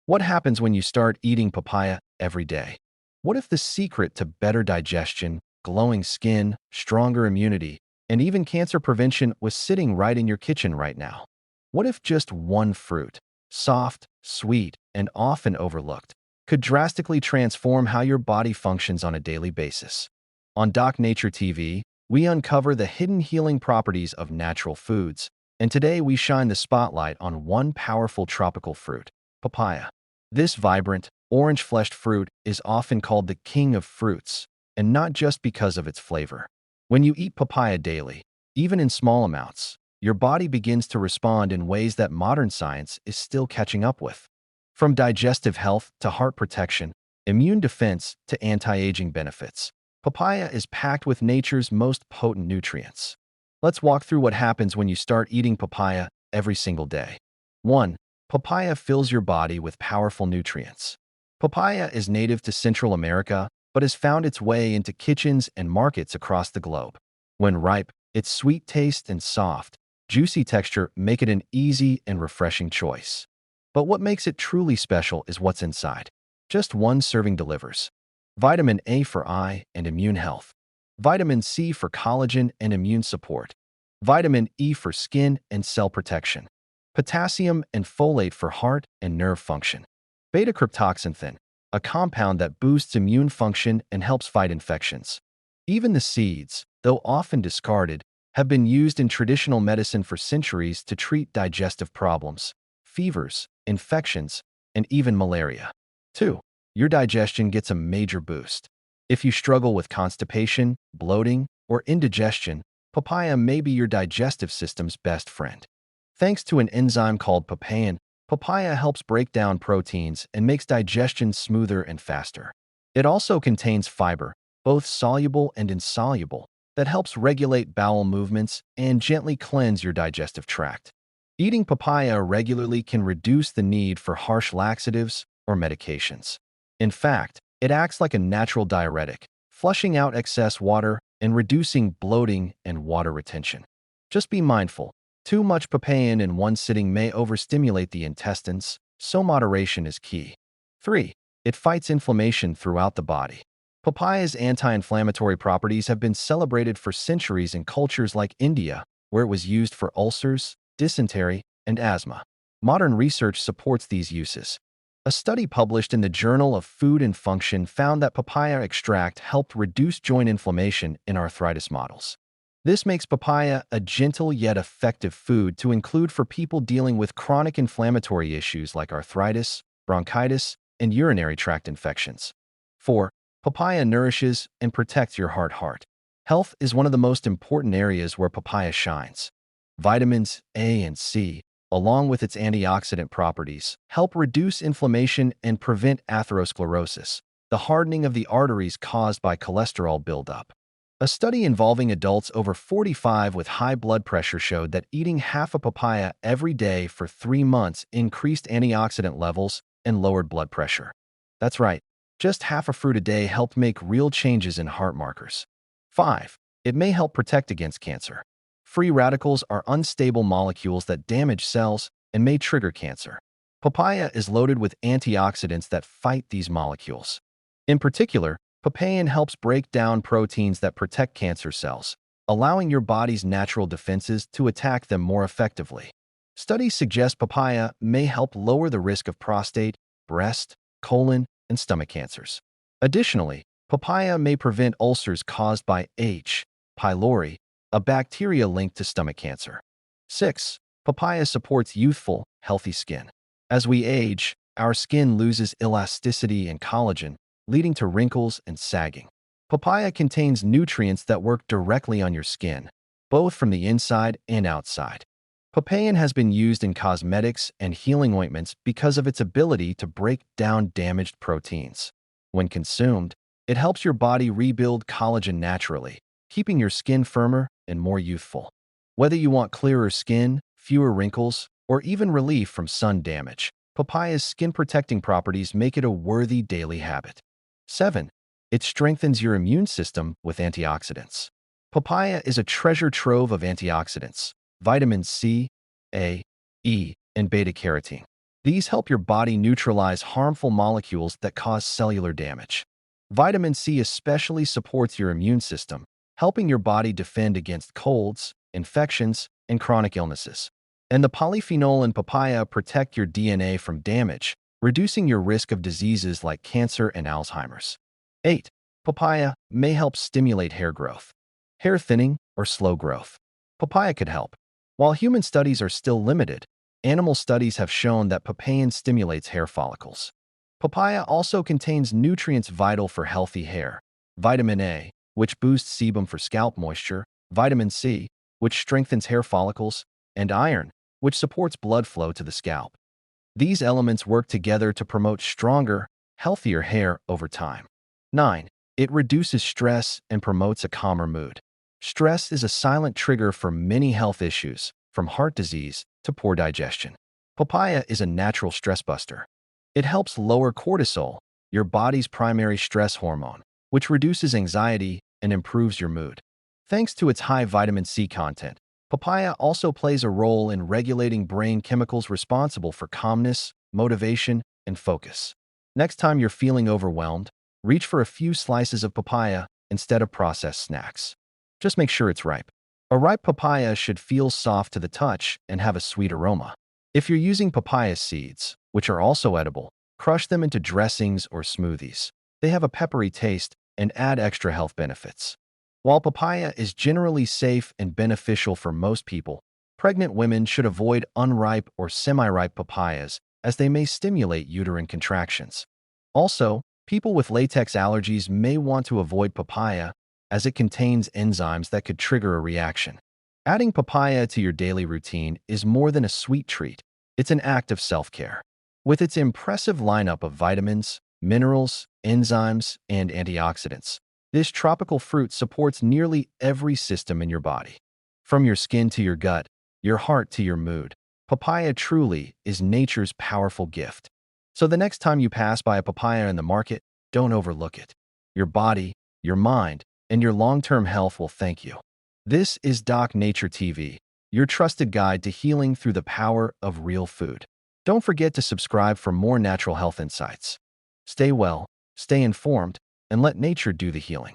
What happens when you start eating papaya every day? What if the secret to better digestion, glowing skin, stronger immunity, and even cancer prevention was sitting right in your kitchen right now? What if just one fruit, soft, sweet, and often overlooked, could drastically transform how your body functions on a daily basis? On Doc Nature TV, we uncover the hidden healing properties of natural foods, and today we shine the spotlight on one powerful tropical fruit, papaya. This vibrant, orange-fleshed fruit is often called the king of fruits, and not just because of its flavor. When you eat papaya daily, even in small amounts, your body begins to respond in ways that modern science is still catching up with. From digestive health to heart protection, immune defense to anti-aging benefits, papaya is packed with nature's most potent nutrients. Let's walk through what happens when you start eating papaya every single day. 1. Papaya fills your body with powerful nutrients. Papaya is native to Central America, but has found its way into kitchens and markets across the globe. When ripe, its sweet taste and soft, juicy texture make it an easy and refreshing choice. But what makes it truly special is what's inside. Just one serving delivers. Vitamin A for eye and immune health. Vitamin C for collagen and immune support. Vitamin E for skin and cell protection. Potassium and folate for heart and nerve function. Beta-cryptoxanthin, a compound that boosts immune function and helps fight infections. Even the seeds, though often discarded, have been used in traditional medicine for centuries to treat digestive problems, fevers, infections, and even malaria. 2. Your digestion gets a major boost. If you struggle with constipation, bloating, or indigestion, papaya may be your digestive system's best friend. Thanks to an enzyme called papain, papaya helps break down proteins and makes digestion smoother and faster. It also contains fiber, both soluble and insoluble, that helps regulate bowel movements and gently cleanse your digestive tract. Eating papaya regularly can reduce the need for harsh laxatives or medications. In fact, it acts like a natural diuretic, flushing out excess water and reducing bloating and water retention. Just be mindful. Too much papain in one sitting may overstimulate the intestines, so moderation is key. 3. It fights inflammation throughout the body. Papaya's anti-inflammatory properties have been celebrated for centuries in cultures like India, where it was used for ulcers, dysentery, and asthma. Modern research supports these uses. A study published in the Journal of Food and Function found that papaya extract helped reduce joint inflammation in arthritis models. This makes papaya a gentle yet effective food to include for people dealing with chronic inflammatory issues like arthritis, bronchitis, and urinary tract infections. 4. Papaya nourishes and protects your heart. Health is one of the most important areas where papaya shines. Vitamins A and C, along with its antioxidant properties, help reduce inflammation and prevent atherosclerosis, the hardening of the arteries caused by cholesterol buildup. A study involving adults over 45 with high blood pressure showed that eating half a papaya every day for 3 months increased antioxidant levels and lowered blood pressure. That's right, just half a fruit a day helped make real changes in heart markers. 5. It may help protect against cancer. Free radicals are unstable molecules that damage cells and may trigger cancer. Papaya is loaded with antioxidants that fight these molecules. In particular, papain helps break down proteins that protect cancer cells, allowing your body's natural defenses to attack them more effectively. Studies suggest papaya may help lower the risk of prostate, breast, colon, and stomach cancers. Additionally, papaya may prevent ulcers caused by H. pylori, a bacteria linked to stomach cancer. 6. Papaya supports youthful, healthy skin. As we age, our skin loses elasticity and collagen, leading to wrinkles and sagging. Papaya contains nutrients that work directly on your skin, both from the inside and outside. Papain has been used in cosmetics and healing ointments because of its ability to break down damaged proteins. When consumed, it helps your body rebuild collagen naturally, keeping your skin firmer and more youthful. Whether you want clearer skin, fewer wrinkles, or even relief from sun damage, papaya's skin-protecting properties make it a worthy daily habit. 7. It strengthens your immune system with antioxidants. Papaya is a treasure trove of antioxidants, vitamins C, A, E, and beta-carotene. These help your body neutralize harmful molecules that cause cellular damage. Vitamin C especially supports your immune system, helping your body defend against colds, infections, and chronic illnesses. And the polyphenol in papaya protect your DNA from damage, reducing your risk of diseases like cancer and Alzheimer's. 8. Papaya may help stimulate hair growth. Hair thinning or slow growth. Papaya could help. While human studies are still limited, animal studies have shown that papain stimulates hair follicles. Papaya also contains nutrients vital for healthy hair. Vitamin A, which boosts sebum for scalp moisture, vitamin C, which strengthens hair follicles, and iron, which supports blood flow to the scalp. These elements work together to promote stronger, healthier hair over time. 9. It reduces stress and promotes a calmer mood. Stress is a silent trigger for many health issues, from heart disease to poor digestion. Papaya is a natural stress buster. It helps lower cortisol, your body's primary stress hormone, which reduces anxiety and improves your mood. Thanks to its high vitamin C content, papaya also plays a role in regulating brain chemicals responsible for calmness, motivation, and focus. Next time you're feeling overwhelmed, reach for a few slices of papaya instead of processed snacks. Just make sure it's ripe. A ripe papaya should feel soft to the touch and have a sweet aroma. If you're using papaya seeds, which are also edible, crush them into dressings or smoothies. They have a peppery taste and add extra health benefits. While papaya is generally safe and beneficial for most people, pregnant women should avoid unripe or semi-ripe papayas as they may stimulate uterine contractions. Also, people with latex allergies may want to avoid papaya as it contains enzymes that could trigger a reaction. Adding papaya to your daily routine is more than a sweet treat. It's an act of self-care. With its impressive lineup of vitamins, minerals, enzymes, and antioxidants, this tropical fruit supports nearly every system in your body. From your skin to your gut, your heart to your mood, papaya truly is nature's powerful gift. So the next time you pass by a papaya in the market, don't overlook it. Your body, your mind, and your long-term health will thank you. This is Doc Nature TV, your trusted guide to healing through the power of real food. Don't forget to subscribe for more natural health insights. Stay well, stay informed, and let nature do the healing.